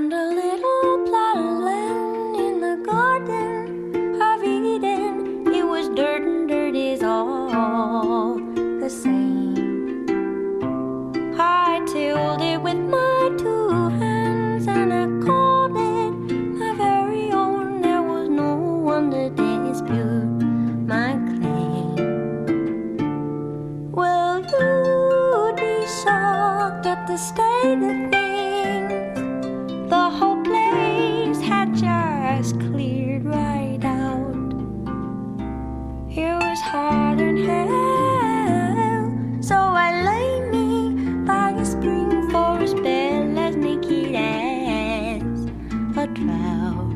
found a little plot of land in the garden of Eden. It was dirt and dirt is all the same. I tilled it with my 2 hands and I called it my very own. There was no one to dispute my claim. Well, you'd be shocked at the state of things. The whole place had just cleared right out. It was hot and hell, so I lay me by a spring for a spell as naked as a trout.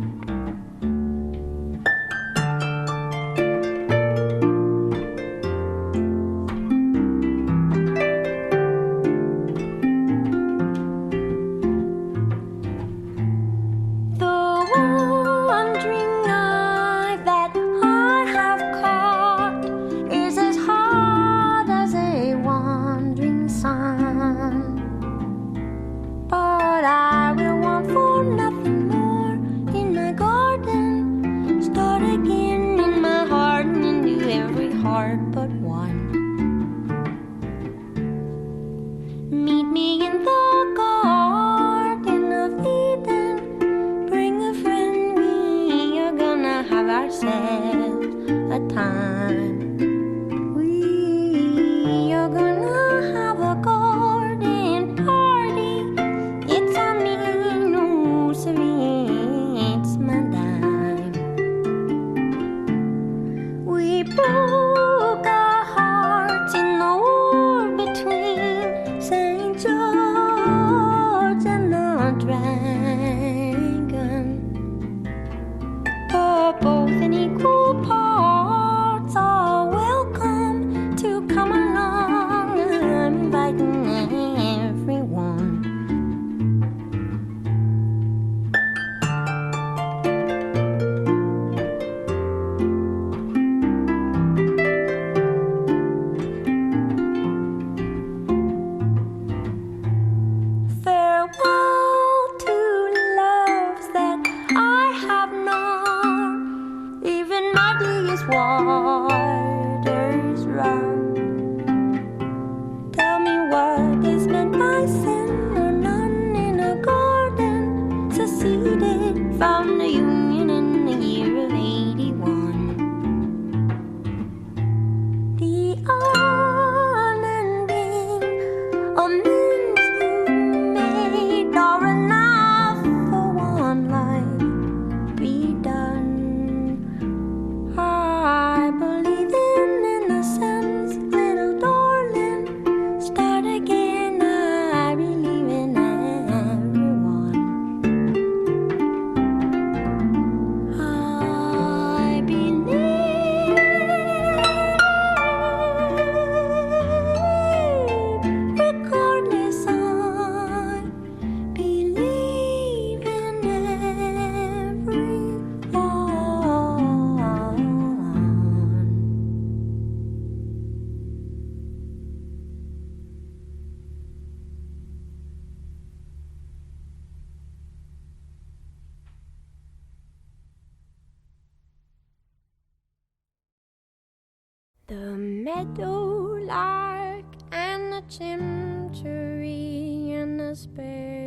The meadowlark and the chimchuree and the sparrow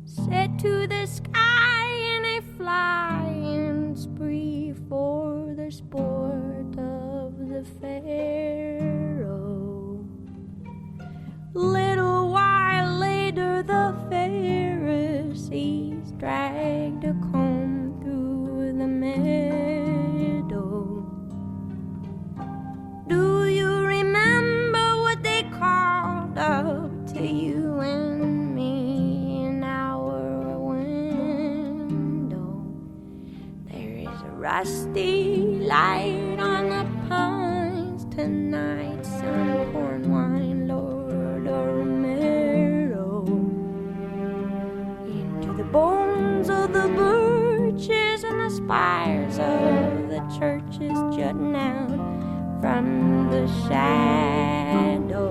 set to the sky in a flying spree for the sport of the Pharaoh. Little while later the Pharisees dragged a comb through the meadow. Do you remember what they called up to you and me in our window? There is a rusty light on the pines tonight, some corn wine, Lord Romero. Into the bones of the birches and the spires of the churches jutting out from the shadow.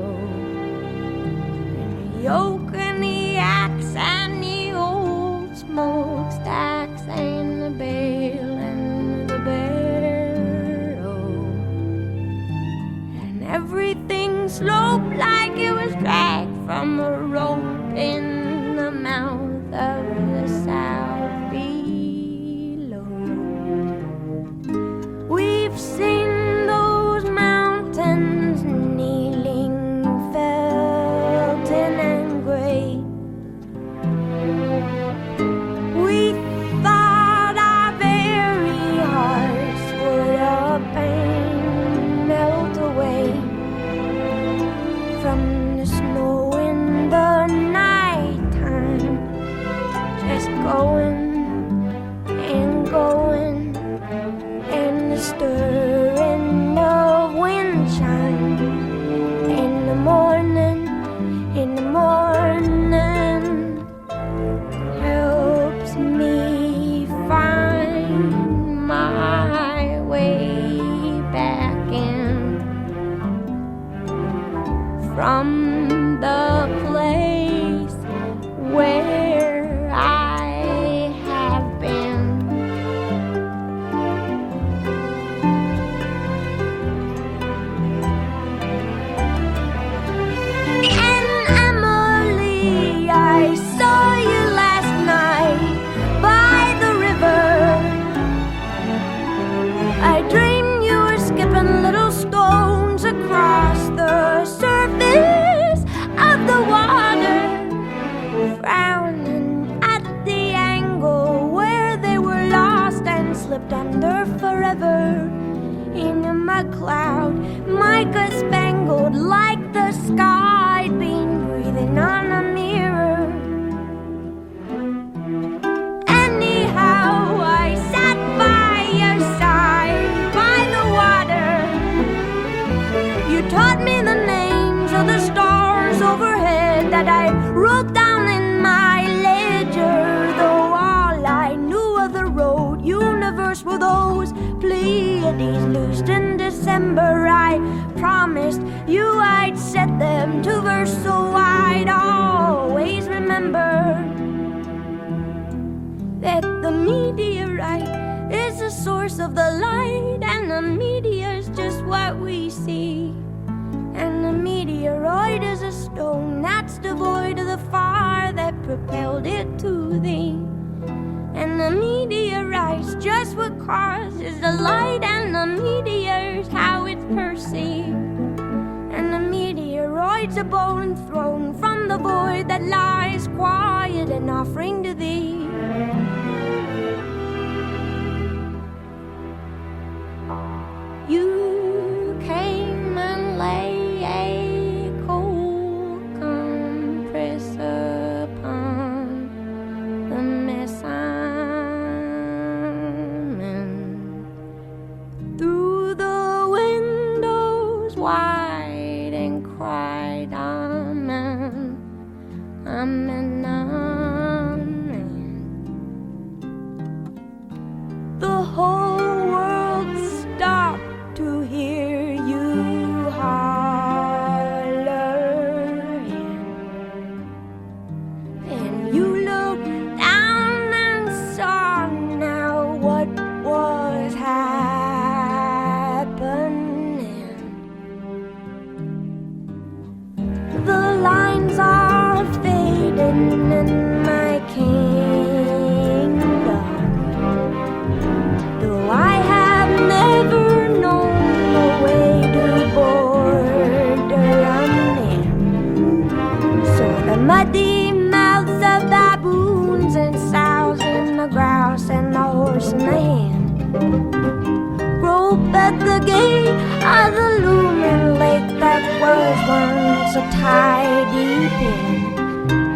slope like it was dragged from a rope in the mouth of the south below. We've seen those mountains kneeling, felting and gray. We thought our very hearts would up and melt away from the snow in the nighttime, just going and going, and the stirring of wind chime in the morning, helps me find my way back in from the place where I have been. And Emily, I saw you last night by the river. I dreamed you were skipping little stones across the surface of the water, frowning at the angle where they were lost and slipped under forever in a mud cloud, mica spangled like the sky had been breathing on a mirror. Anyhow, I sat by your side by the water. You taught me the names of the stars overhead that I wrote down in my ledger, though all I knew of the road universe were those Pleiades loosed in December. I promised you I'd set them to verse, so I'd always remember that the meteorite is the source of the light, and the meteor's just what we see. And the meteoroid is a stone that's devoid of the fire that propelled it to thee. And the meteorite's just what causes the light, and the meteor's how it's perceived. And the meteoroid's a bone thrown from the void that lies quiet and offering to thee. You came and lay a cold compress upon the mess I'm in, through the windows wide, and cried, Amen, Amen, Amen. The whole world stopped to hear you holler, and you looked down and saw now what was happening. The lines are fading in my kingdom, though I have never known the way to border in. So the muddy mouths of baboons and sows and the grouse and the horse and the hen rope at the gate of the looming lake that was once a tidy pen.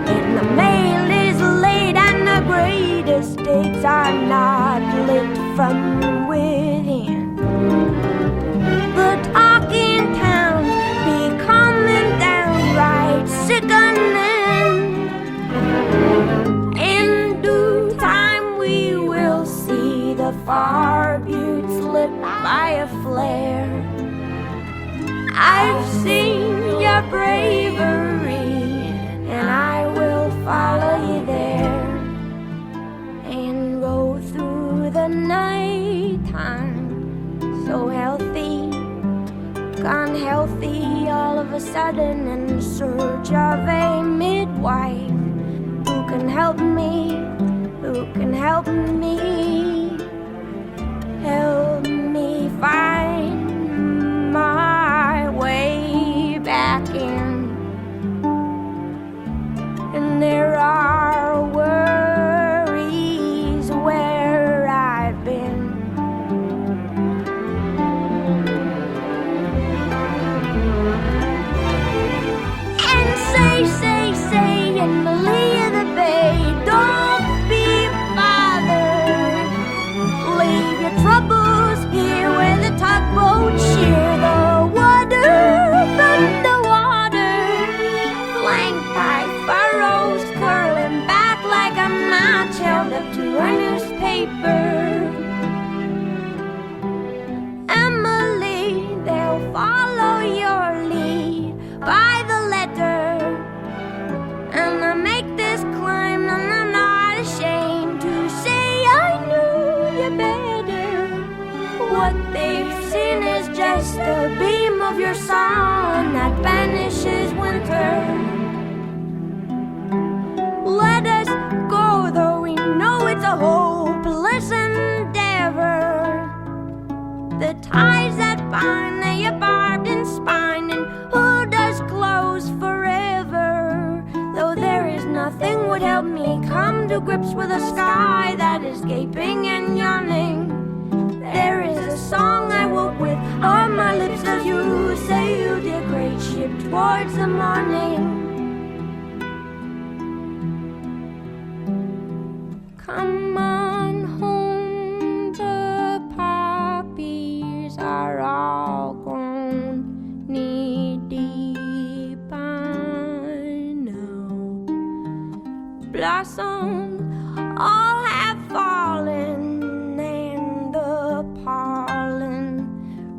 And the mail is late and the great estates are not lit from within. The talking towns becoming downright sickening. In due time we will see the far buttes lit by a flare. I've seen your bravery, and I will follow you there, and roll through the night a sudden in search of a midwife who can help me, who can help me, help me find my way back in. And there are worries where I've been. And say, Emily of the Bay, don't be bothered. Leave your troubles here where the tugboats shear the water from the water, flanked by furrows curling back like a match held up to a newspaper. Emily, they'll follow your lead by the letter. And I make this climb, and I'm not ashamed to say I knew you better. What they've seen is just a beam of your sun that banishes winter. Let us go, though we know it's a hopeless endeavor. The ties that bind, they are barbed and spined, and who does close forever? Though there is nothing would help me come to grips with a sky that is gaping and yawning. There is a song I woke with on my lips as you sailed your great ship towards the morning. Come on home, the poppies are all grown knee-deep by now. Blossoms all have fallen, and the pollen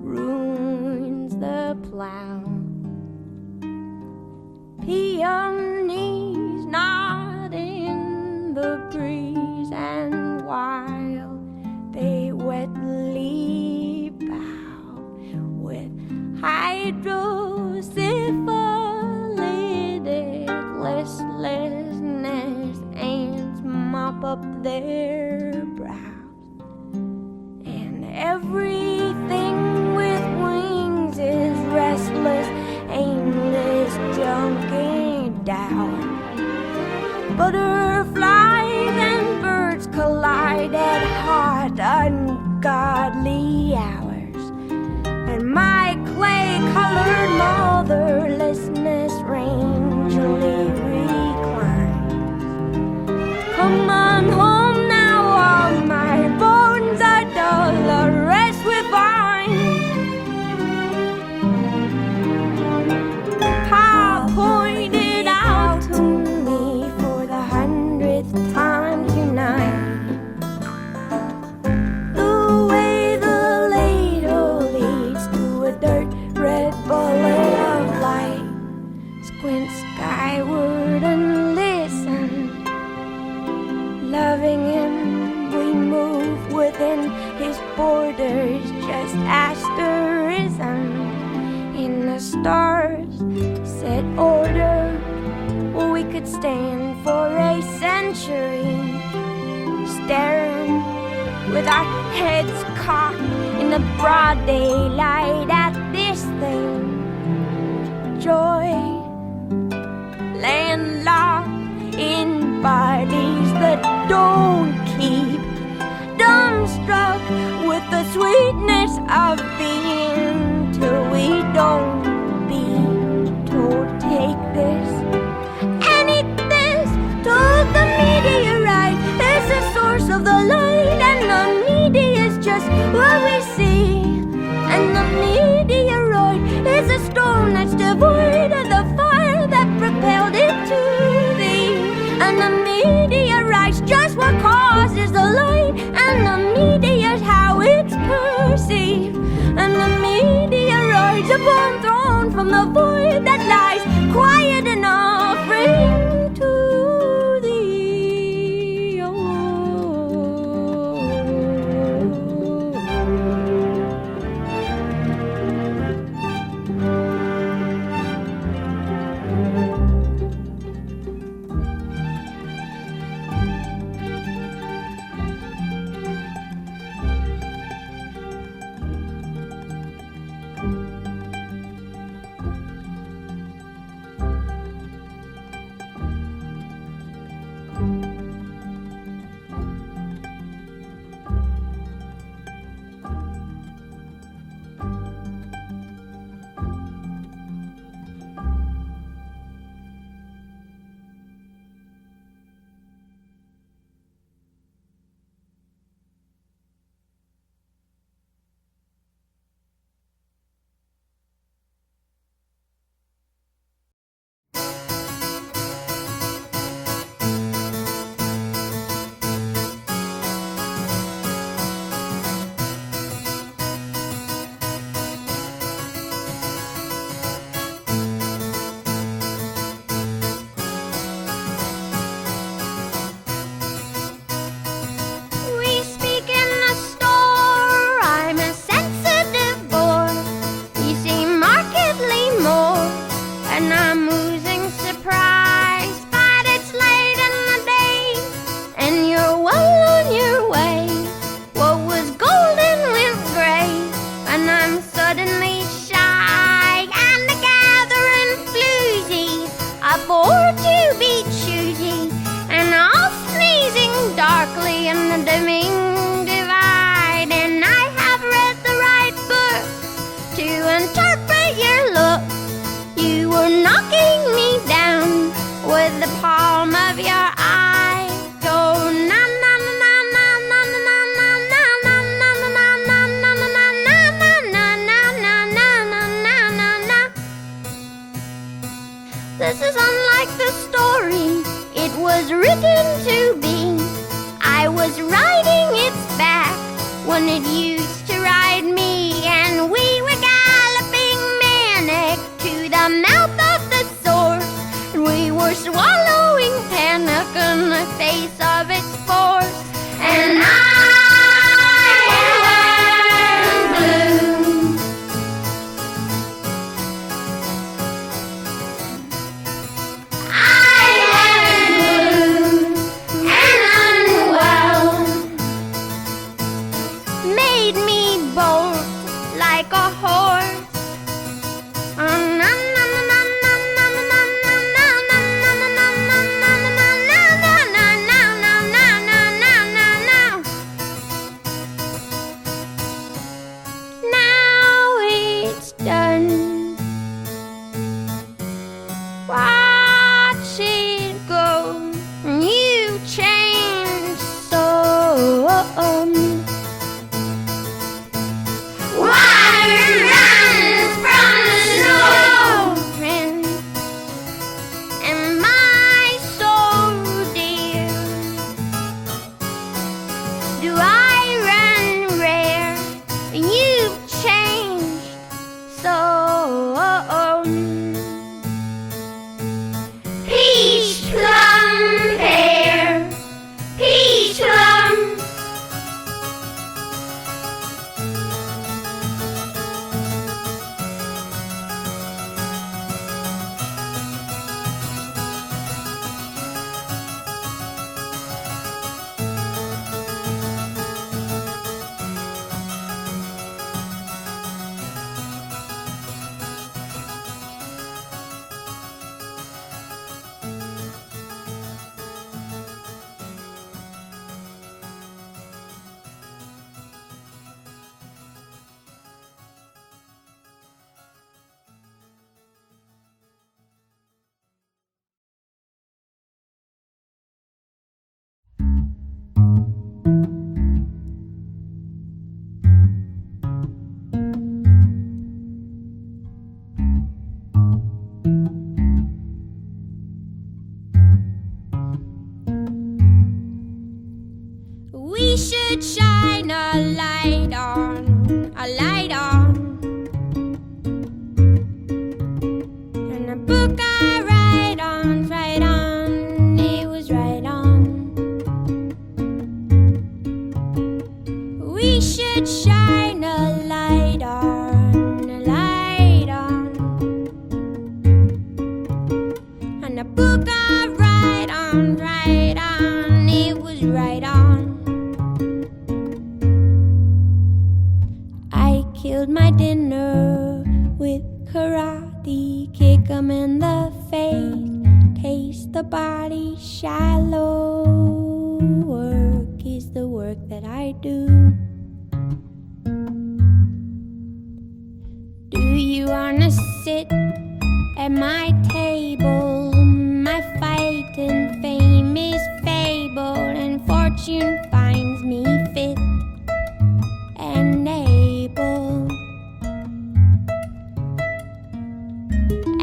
ruins the plow. Peonies nod in the breeze, and while they wetly bow with hydrosyphilitic listlessness, ants mop up their brows, and everything with wings is restless, aimless, junking down. Butterflies and birds collide at hot, ungodly hours, and my clay-colored motherlessness rangely reclines. Come on home now, all my bones are dull, the rest we find. Pa pointed out to me for the 100th time tonight the way the ladle leads to a dirt red bullet of light. Squint skyward and listen. Loving him, we move within his borders, just asterism in the stars set order. We could stand for a century, staring with our heads cocked in the broad daylight at this thing. Joy landlocked in bodies that don't keep, dumbstruck with the sweetness of being, till we don't be told take this and eat this. Told the meteorite is the source of the light, and the media is just what we see, and the meteoroid is a stone that's devoid of the fire that propelled it to thee, and the meteorite's just what causes the light, and the media's how it's perceived. afford to be choosy, and all sneezing darkly in the dimming divide. And I have read the right book to interpret your look. You were knocking me down with the palm of your eye. Go na na na na na na na na na na na na na na na na na na na. This is unlike the story it was written to be. I was riding its back when it used to ride me, and we were galloping manic to the mouth of the source. We were swallowing panic in the face of its force. And I am blue. I am blue and unwell. Made me bolt like a horse. Watch it go, you change so. Water runs from the snow, and my soul, dear, do I run rare? You've changed so. Peach plum pear, peach plum. We should shine a light on, a light on. And a book I write on, it was right on. We should shine a light on, a light on. And a book I write on, it was right on. Killed my dinner with karate, kick 'em in the face, taste the body shallow. Work is the work that I do. Do you wanna sit at my table? My fight and fame is fabled, and fortune finds me fit and able.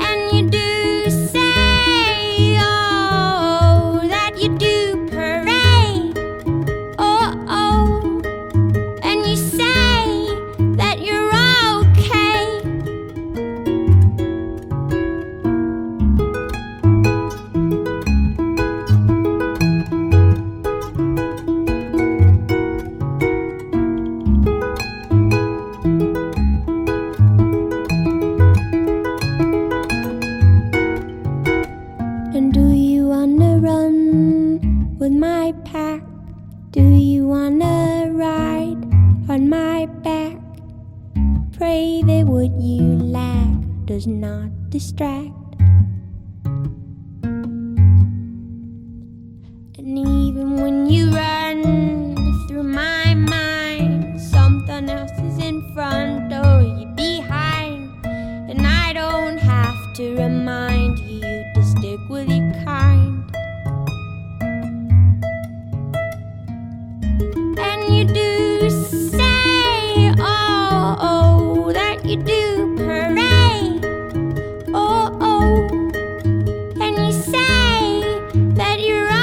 And you do say, oh, that you do parade, oh, oh, and you say that you're okay. And do you wanna run with my pack? Do you wanna ride on my back? Pray that what you lack does not distract. does not distract. And do you wanna run with my pack? Do you wanna ride on my back? Pray that what you lack does not distract. And do you wanna run with my pack? Do you wanna ride on my back? Pray that what you lack does not distract. And do you wanna run with my pack? Do you wanna ride on my back? Pray that what you lack does not distract. even when you run through my mind, something else is in front or you behind, and I don't have to remind you to stick with your kind. And you do say, oh, that you do pray, oh, and you say that you're okay.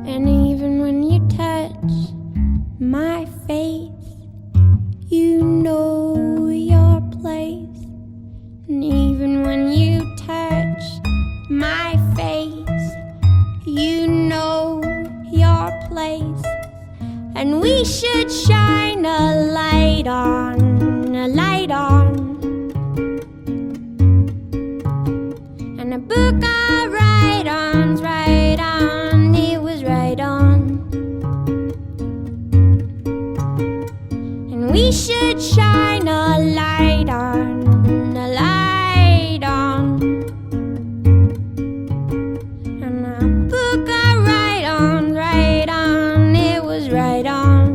And even when you touch my face, you know your place. And even when you touch my face, you know your place. And we should shine a light on, a light on. And a book of write-ons, right on, it was right on. And we should shine a light on, a light on. And a book of write-ons, right on, it was right on.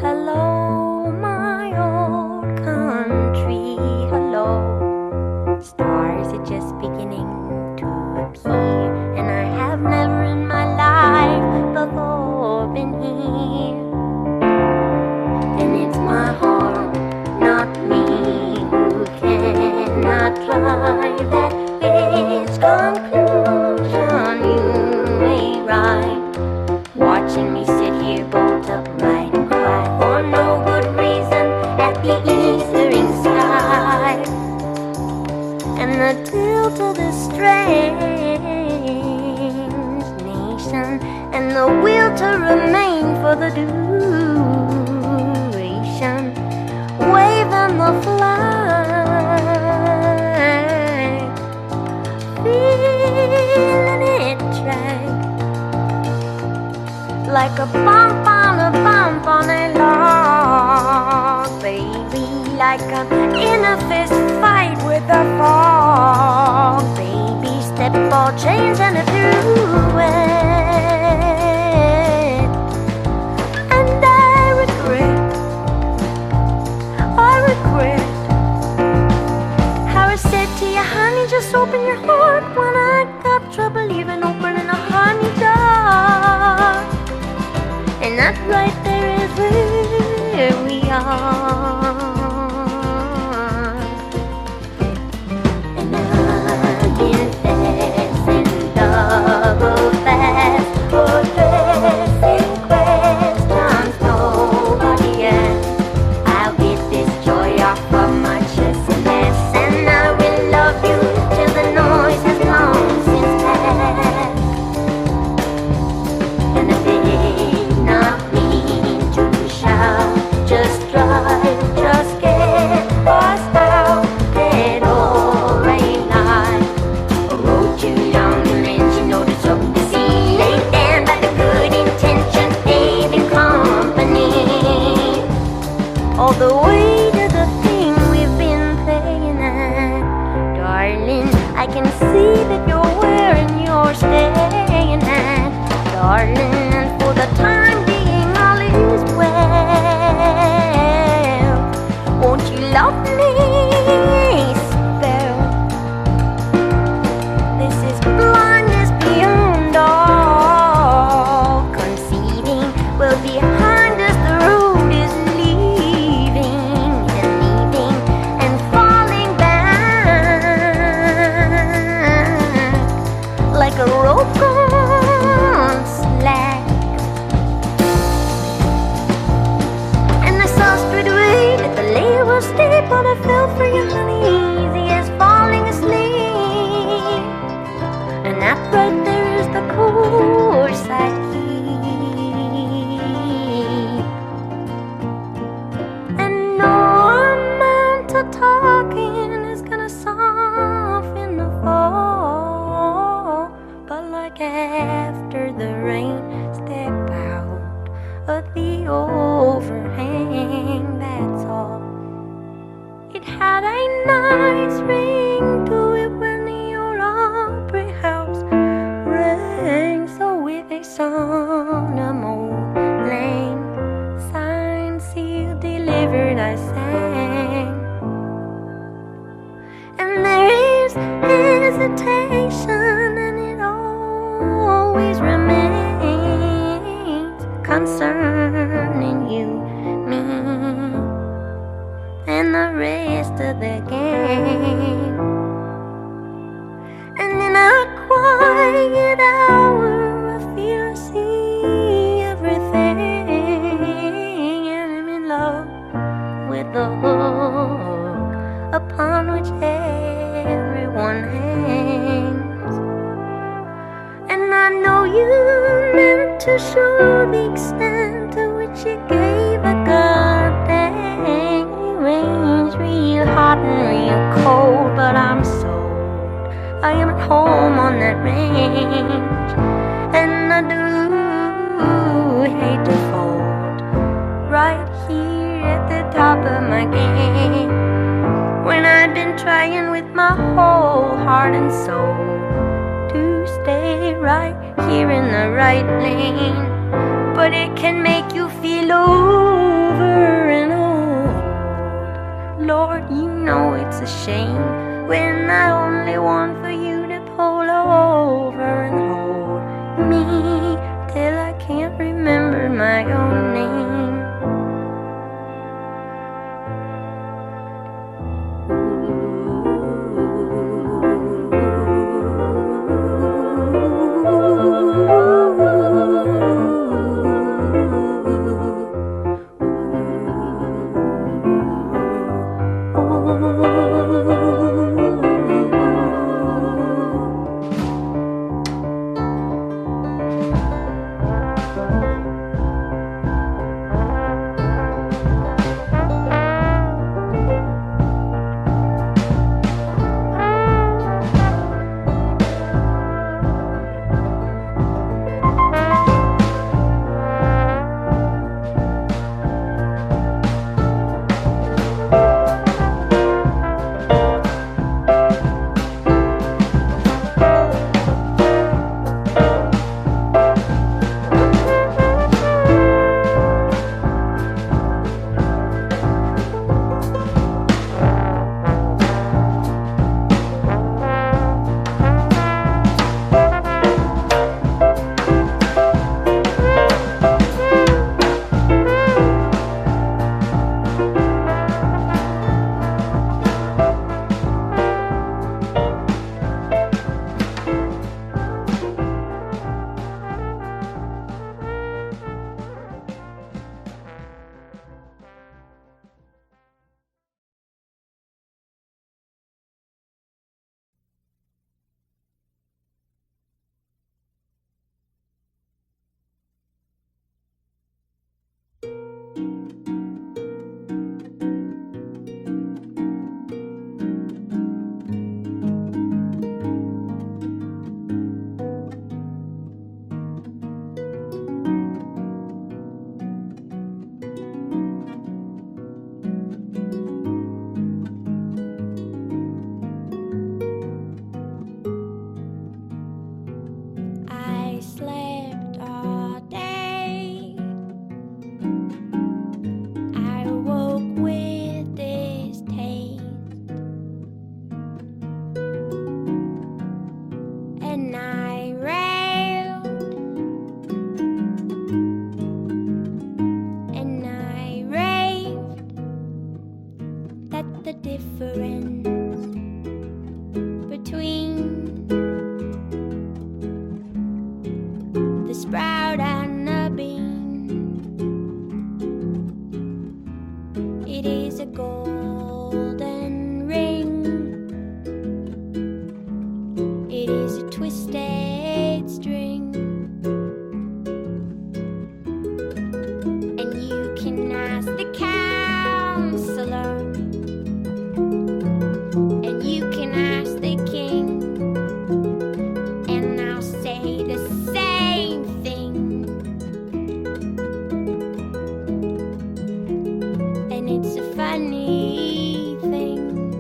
Hello, my old country, hello. Stars are just beginning to appear, and I have never in my life before been here. And it's my heart, not me, who cannot drive at which conclusion you may ride. Watching me sit here bolt upright and cry for no good reason at the eastern sky. And the tilt of this strange nation, and the will to remain for the duration, waving the flag, feeling it drag like a bump on a log, baby, like an inner fist fight with a fog, baby, step ball chains and a through it. And I regret how I said to you, honey, just open your heart when I got trouble even opening a honey jar. And that right there is where we are. And I confess in double fast, for dressing questions nobody asks. I'll get this joy off of my chest and mess, and I will love you till the noise has long since passed. And I did not mean to shout, just drive, just get lost out, dead or alive. A road too long and engine notice up the sea, laid down by the good intentions, paving company. All the way to the thing we've been playing at, darling, I can see that you're wearing your staying at, darling, and for the time being all is well. Won't you love me bells ring to it when the old opera house rang. So with a song of old lang, signed, sealed, delivered, I sang. And there is hesitation, and it always remains concerning you, me, and the rest of the game. And in a quiet hour I feel I see everything, and I'm in love with the hook upon which everyone hangs. And I know you meant to show the extent to which you gave a god dang. You range real hot and real cold, but I'm sold. I am at home on that range, and I do hate to fold right here at the top of my game, when I've been trying with my whole heart and soul to stay right here in the right lane. But it can make you feel over and old. Lord, you know it's a shame when I only want for you to pull over and hold me till I can't remember my own name. sprout and a bean. It is a golden ring. It is a twisted string. And you can ask the counselor, and you can ask the king, and I'll say the same thing. And it's a funny thing,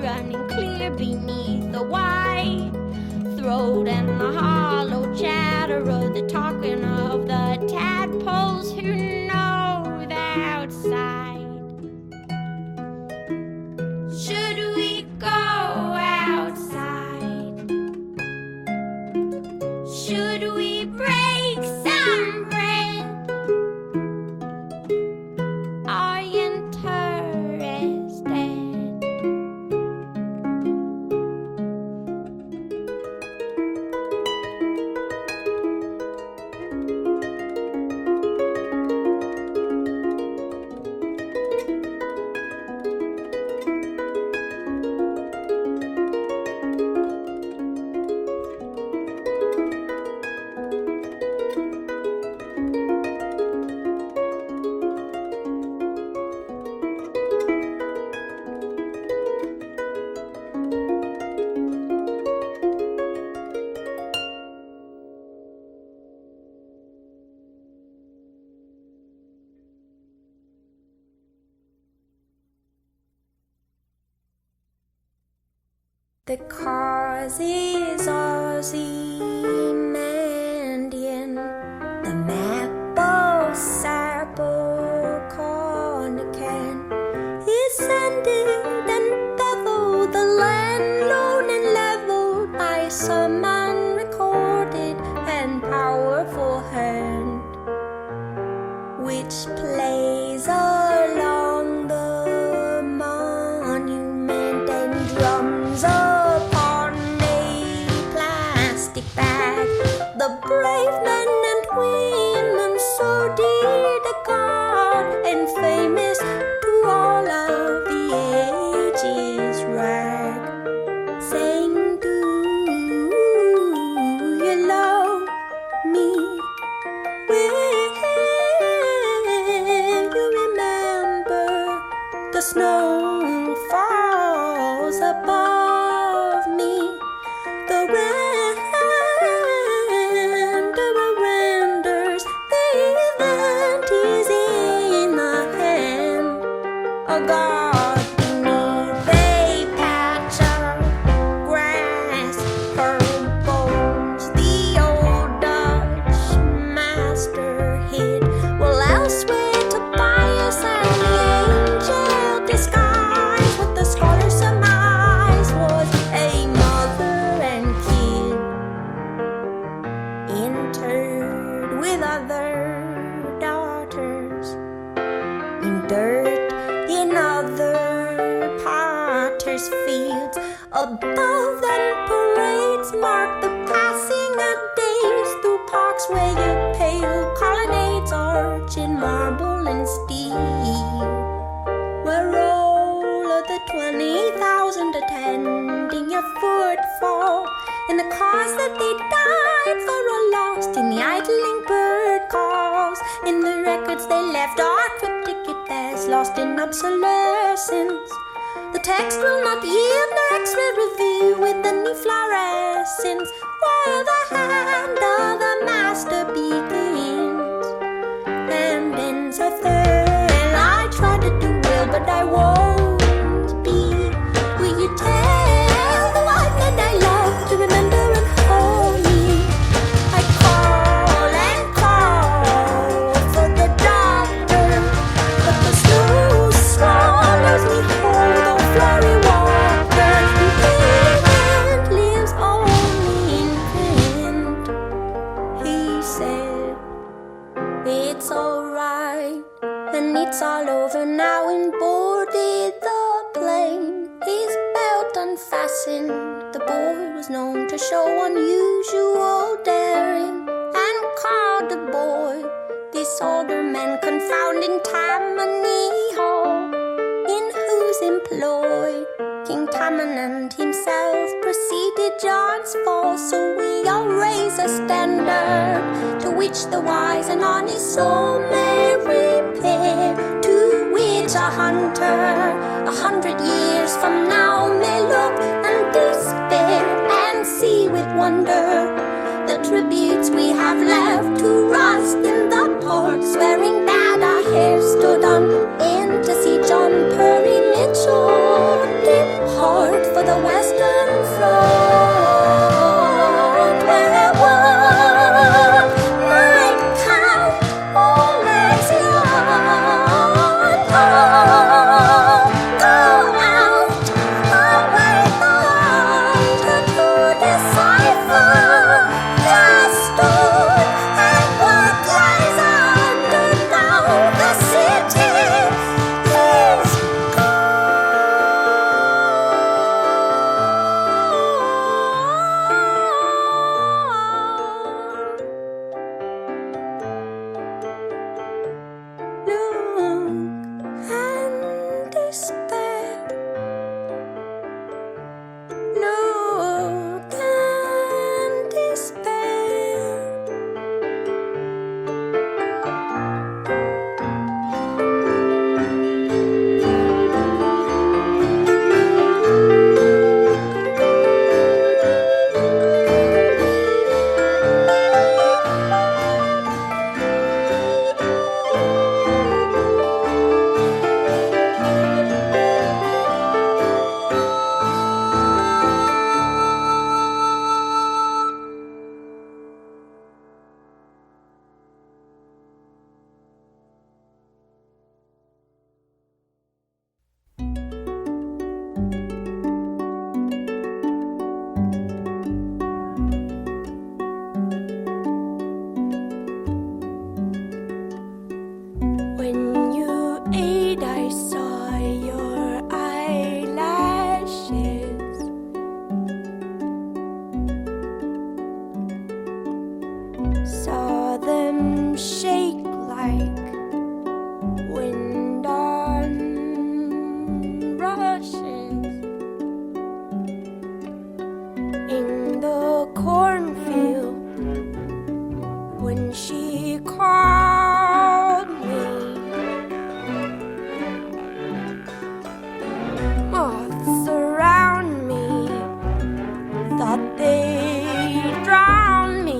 running clear beneath the white throat and the hollow chatter of the talking of the tadpoles who know the outside. Should we go outside? Should we break some bread? Are you interested? The cause is Ozymandian, the Newsom-Iconic is sending and beveled the land lone and leveled by some unrecorded and powerful hand, which plays along the monument and drums upon a plastic bag. The brave men and women so dear to God and famous to all of the ages rag, saying, do you love me? Will you remember the snow falls above me? The renders, the event is in the hand of God beneath a patch of grass, her bones the old Dutch master hid. Well, elsewhere Tobias and the angel disguised what the scholar surmised was a mother and kid interred with other daughters in dirt in other potters' fields. Above them parades mark the passing of days through parks where your pale colonnades arch in marble and steel, where all of the 20,000 attending your footfall in the cause that they died for are lost in the idling bird calls, in the records they left are cryptic as lost in obsolescence. The text will not yield nor X-ray reveal with any fluorescence where the hand of the master begins and ends a third. I try to do well, but I won't be. Will you tell the one that I love to remember and hold me? I call and call for the doctor, but the snow swallows me whole. The flurry walkers who payment lives only in print. He said, it's alright, and it's all over now, and boarded the plane. His belt unfastened, the boy was known to show unusual daring, and called the boy this older man confounding Tammany Hall, in whose employ King Diamon himself preceded John's fall. So we all raise a standard to which the wise and honest soul may repair, to which a hunter 100 years from now may look and despair, and see with wonder the tributes we have left to rust in the port, swearing that our hair stood on end to see John Perry Mitchell depart. for the Western Front, where a war might count all as young. Go out, await the hunter to decipher the stone and what lies under now. The city is look and despair. Look and despair. When you ate, I saw your eyelashes. Saw them shake like wind on rushes in the cornfield when she called me. Moths around me thought they'd drown me.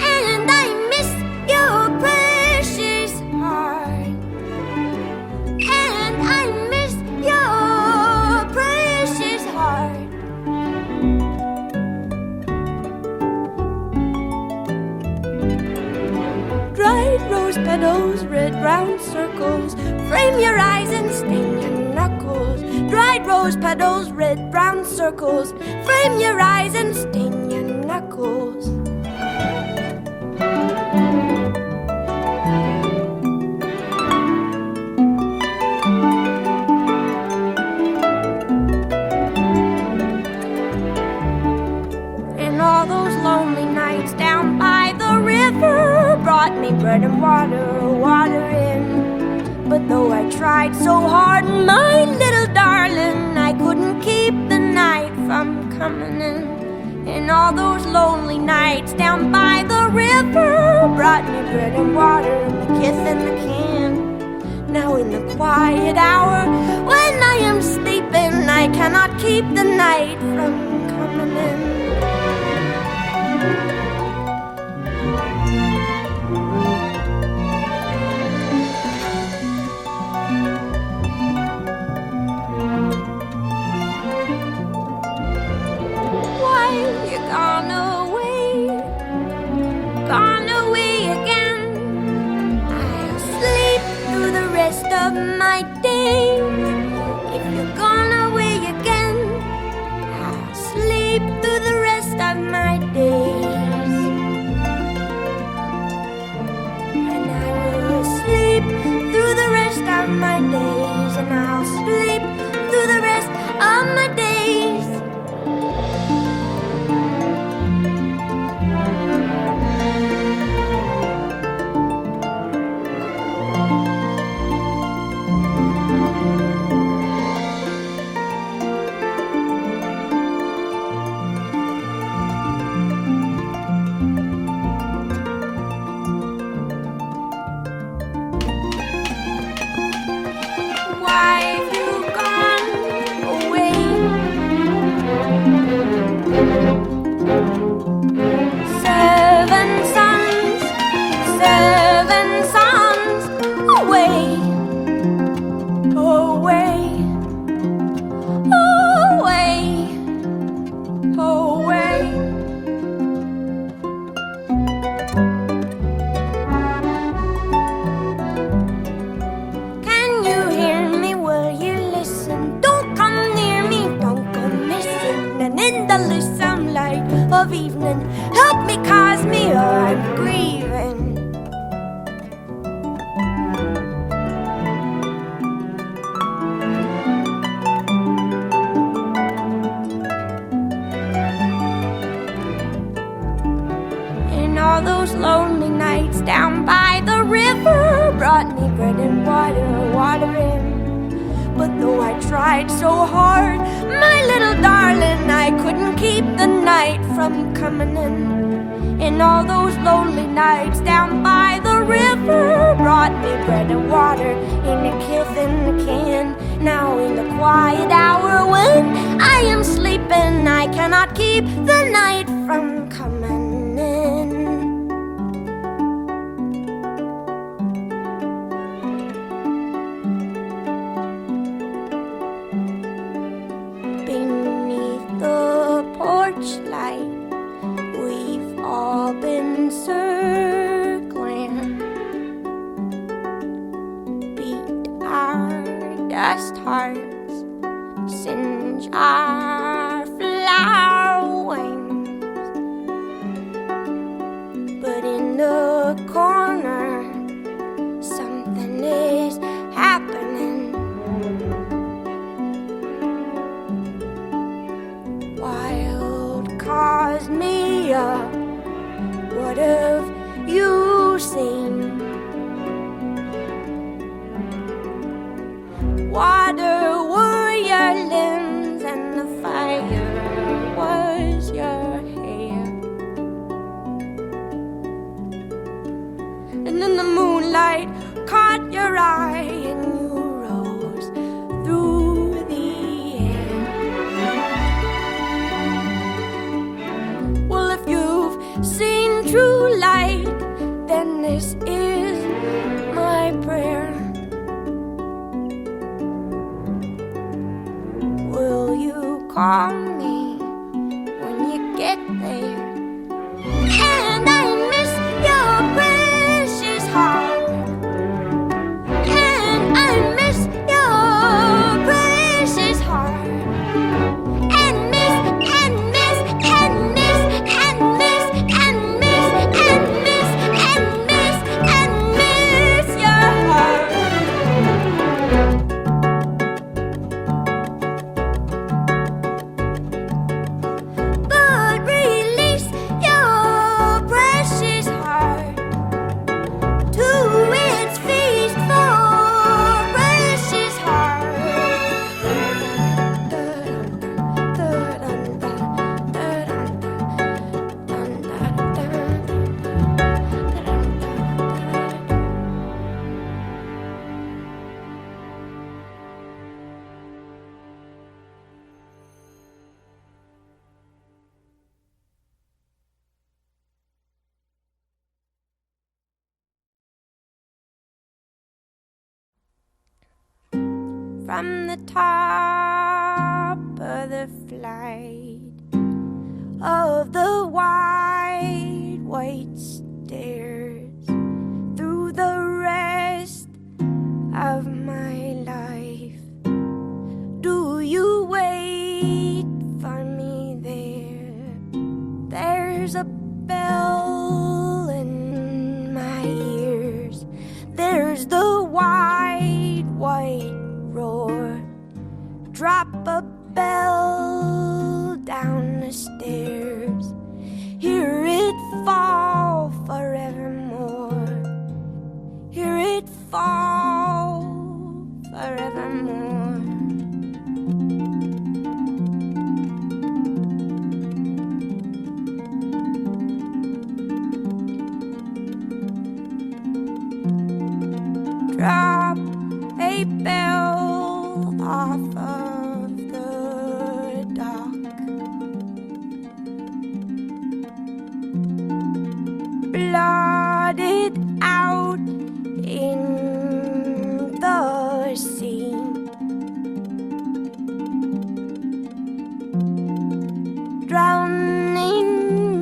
And I miss your precious heart. And I miss your precious heart. Dried rose petals, red round circles, frame your eyes and sting your knuckles. Dried rose petals, red brown circles, frame your eyes and sting your knuckles. And all those lonely nights down by the river brought me bread and water in. But though I tried so hard, my little darling, I couldn't keep the night from coming in. And all those lonely nights down by the river brought me bread and water and the kiss and the can. Now in the quiet hour when I am sleeping, I cannot keep the night from coming in. Why you gone away again? I'll sleep through the rest of my days. If you're gone away again, I'll sleep through the rest of my days. And I will sleep through the rest of my days. And I'll sleep through the rest of my days. I tried so hard, my little darling, I couldn't keep the night from coming in. And all those lonely nights down by the river brought me bread and water in a kith in a can. Now in the quiet hour when I am sleeping, I cannot keep the night from coming in. Beneath the porch light, we've all been circling, beat our dust hearts, singe our flower wings. But in the corner, something is happening. Wild cosmea, what have you seen? Water were your limbs and the fire was your hair. And then the moonlight caught your eye and you rose through the air. Well, if you've seen true light, then this is my prayer. Will you call me when you get there? And I miss your precious heart. And I miss your precious heart. And miss, and miss, and miss, and miss, and miss, and miss, and miss, and miss your heart. But release your precious heart to its feast for precious heart. From the top of the flight of the wide white stairs, through the rest of my life, do you wait for me there? There's a bell in my ears, there's the wide white roar. Drop a bell down the stairs, hear it fall forevermore, hear it fall forevermore. Drop a bell off of the dock, blotted out in the sea. Drowning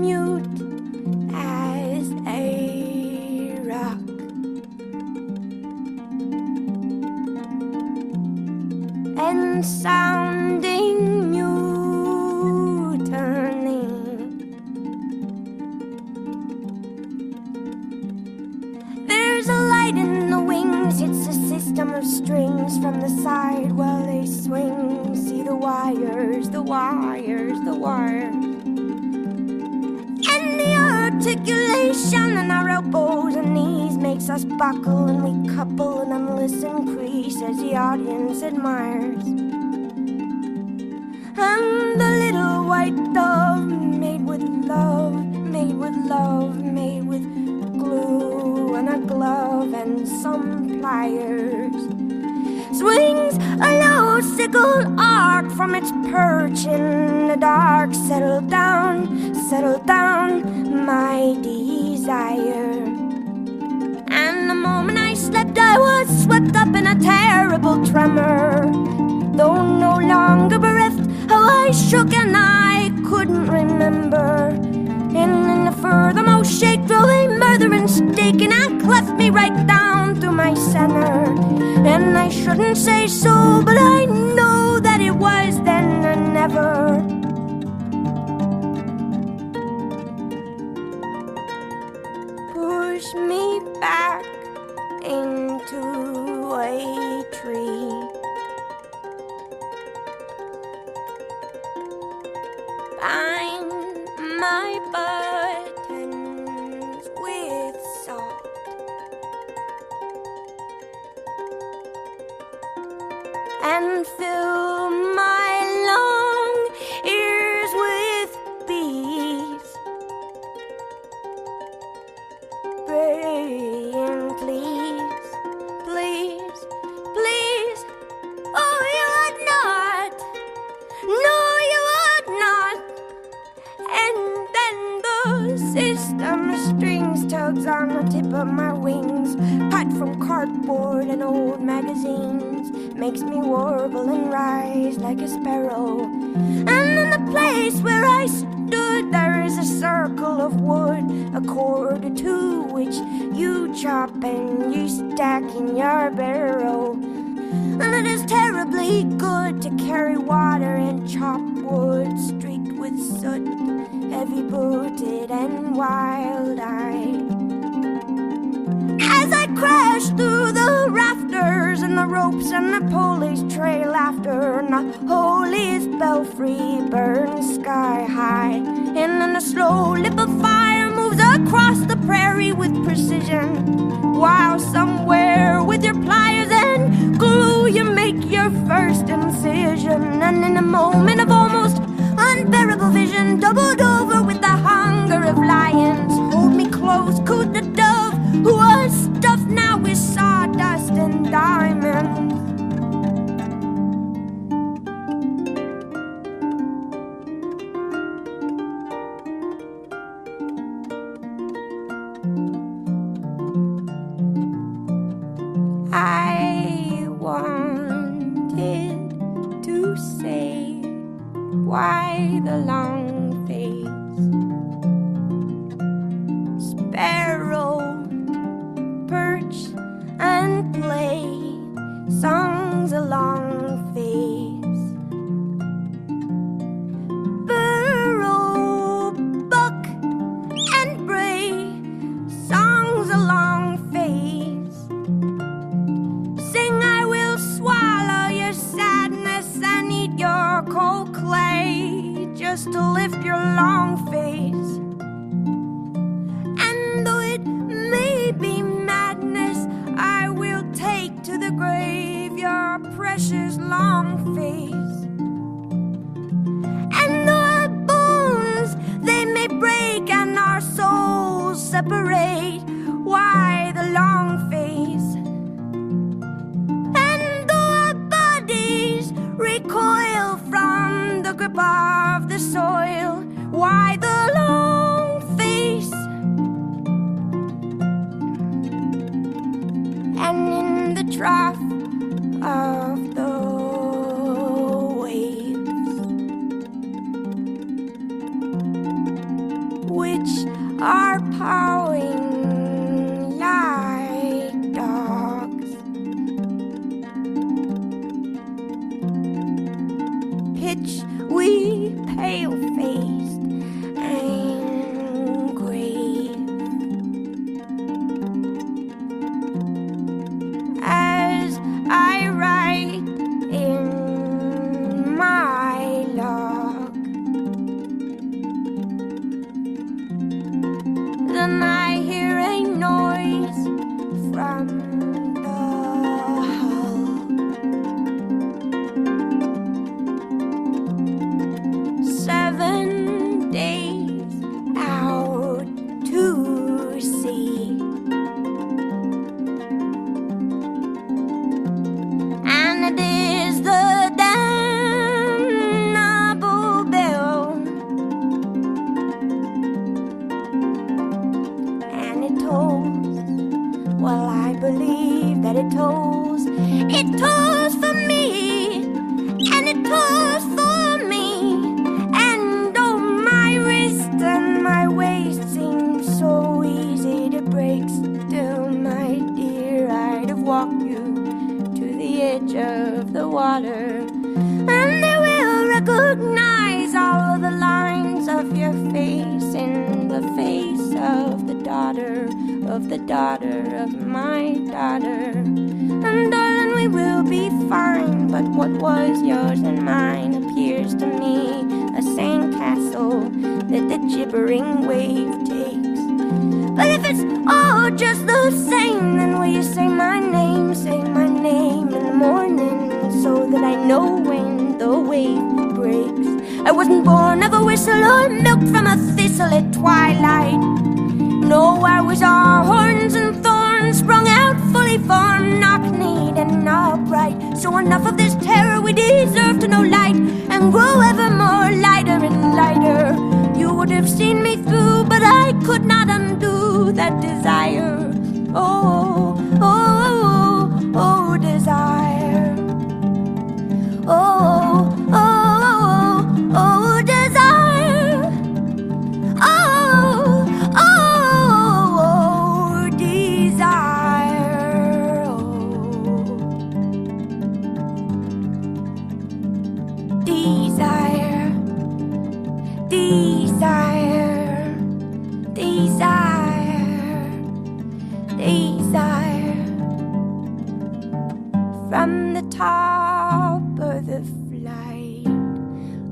mute as a rock. And sounding mutiny. There's a light in the wings, it's a system of strings from the side while they swing. See the wires, the wires, the wires. And the articulation in our elbows and knees makes us buckle, and we couple an endless increase as the audience admires. And the little white dove, made with love, made with love, made with glue and a glove and some pliers, swings a low sickle arc from its perch in the dark. Settle down, my desire. And the moment I slept, I was swept up in a terrible tremor. Though no longer bereft, how I shook and I couldn't remember. And in the furthermost shake drove a murderous stake, and I cleft me right down through my center. And I shouldn't say so, but I know that it was then and never. Push me back into a tree. Bind my buttons with salt. And fill my long ears with bees, praying, please, please, please. Oh, you would not. No, you would not. And then the system strings tugs on the tip of my wings, cut from cardboard and old magazines, makes me warble and rise like a sparrow. And in the place where I stood, there is a circle of wood, a cord or two which you chop and you stack in your barrow. And it is terribly good to carry water and chop wood streaked with soot, heavy-booted and wild-eyed. As I crash through the rafters and the ropes and the pulleys trail after, and the holiest belfry burns sky high, and then a slow lip of fire moves across the prairie with precision, while somewhere with your pliers and glue you make your first incision. And in a moment of almost unbearable vision, doubled over with the hunger of lions, hold me close, cooed the dove, who was stuffed now with sawdust and diamonds. I wanted to say, why the long face? Sparrow, perch and play, songs a long face. Burrow, buck and bray, songs a long face. Sing, I will swallow your sadness and eat your cold clay, just to lift your long face. And though it may be madness, I will take to the grave your precious long face. And though our bones they may break and our souls separate, why the long face? And though our bodies recoil from the grip of the soil, why the long face? And in the trough of the waves, which are pawing like dogs, pitch we pale-faced and grave, as I write in my log. Then I hear a noise from the hull, and it is the damnable bell. And it tolls, well, I believe that it tolls. It tolls for me, and it tolls for me. And oh, my wrist and my waist seem so easy to break. Still, my dear, I'd have walked you to the edge of the water, and they will recognize all of the lines of your face in the face of the daughter of my daughter. And darling, we will be fine, but what was yours and mine appears to me a sandcastle that the gibbering wave takes. But if it's all just the same, then will you say my name in the morning, so that I know when the wave breaks? I wasn't born of a whistle or milked from a thistle at twilight. No, I was all horns and thorns, sprung out fully formed, knock-kneed and upright. So enough of this terror, we deserve to know light, and grow ever more lighter and lighter. You would have seen me through, but I could not undo that desire. Oh, oh, oh, oh, desire. Oh, oh, oh, desire. Oh, oh, desire. Oh, desire. Desire, desire, desire. From the top of the flight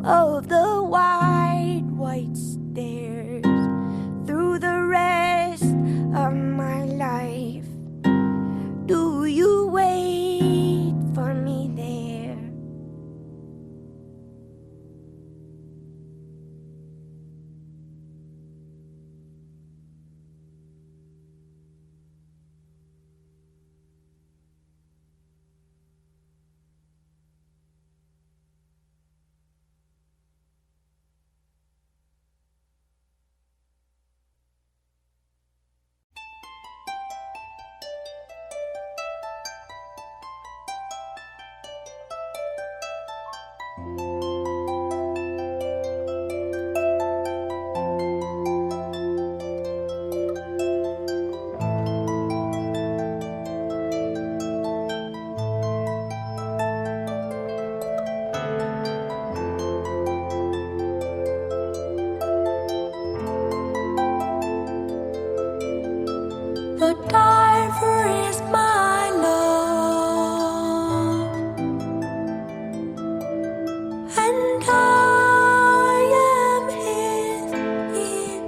of the wide white stairs, through the rest of my life, do you wait for me there? The diver is my love, and I am his ear.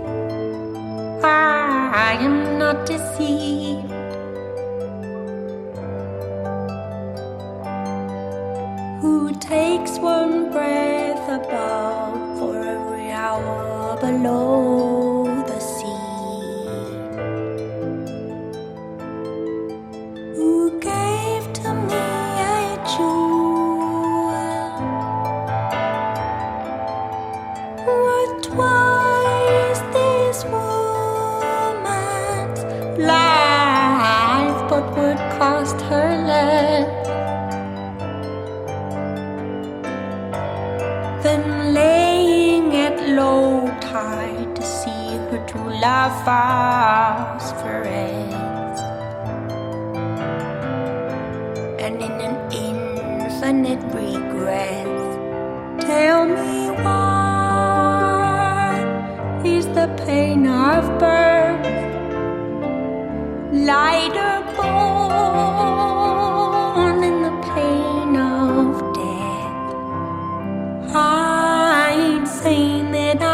I am not deceived. Who takes one breath above for every hour below the sea? Who gave to me a jewel worth twice this woman's life, but would cost her less than laying at low tide to see her true love phosphoresce. And in an infinite regret, tell me what is the pain of birth, lighter born in the pain of death? I ain't saying that I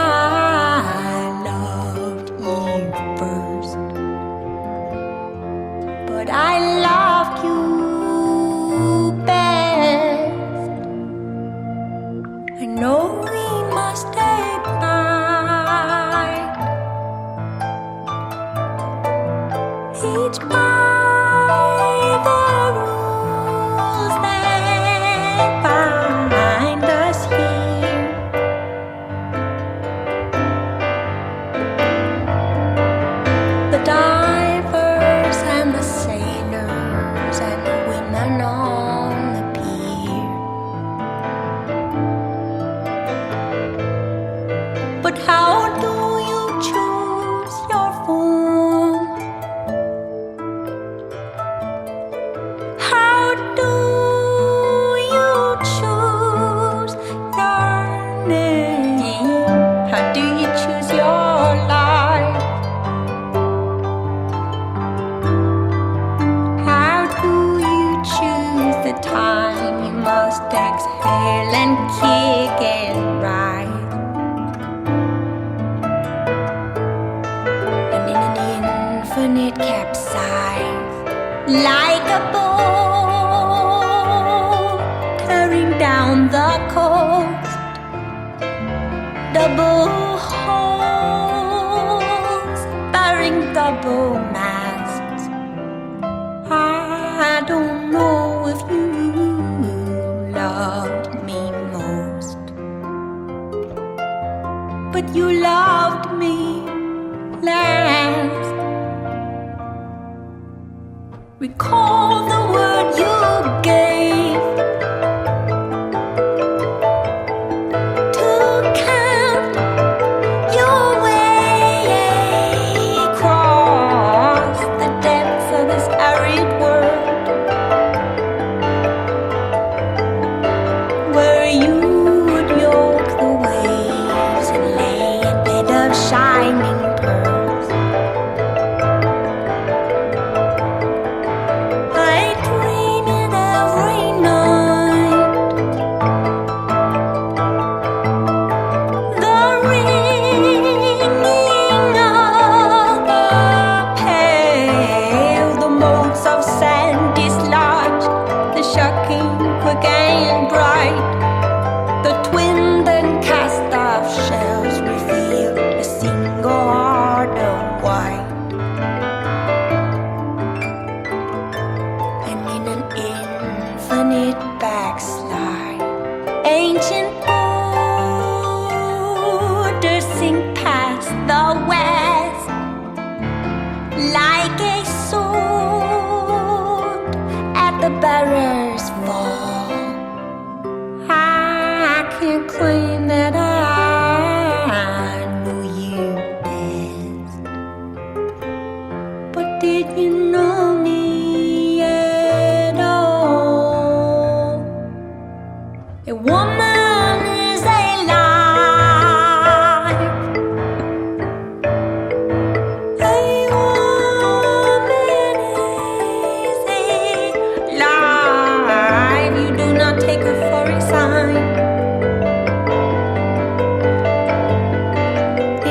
loved Eve first, but I loved you best. I know we must ignite each by the find us here. The divers and the sailors and the women on the pier. But how do you choose your form? How do you choose your name? How do you choose your life? How do you choose the time you must exhale and kick and rise? And in an infinite capsize, like a boat tearing down the coast, double holes bearing double masts. I don't know if you loved me most, but you loved me last. Recall the word you gave to count your way across the depths of this arid world, where you would yoke the waves and lay a bed of shining pearls. I dream it every night. The ringing of the pale, the motes of sand dislodged, the shocking quick and bright, the twinned and cast off shells reveal a single heart of white. And in an infinite backslide, ancient borders sink past the west like a sword at the bearer's fall. I can't claim that I knew you best, but did you know me at all? A woman is alive. A woman is alive. You do not take her for a sign.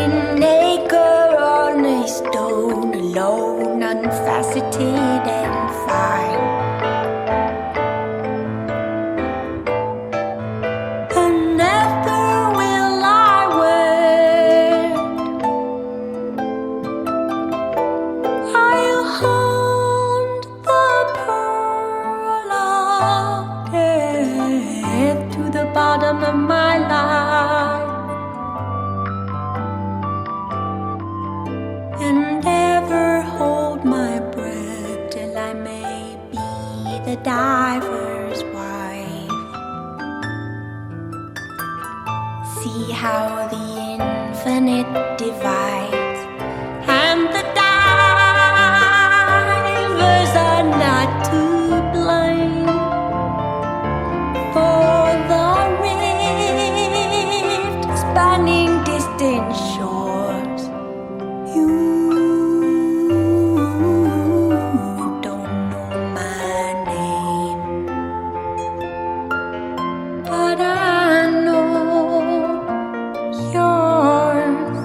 In acre on a stone, alone, unfaceted and fine. And never will I wed. I'll hunt the pearl of death to the bottom of my life, and ever hold my breath till I may be the diver's wife. See how the infinite divides, and the divers are not to blame for the rift spanning distant shores. You don't know my name, but I know yours.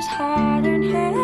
his heart and hand.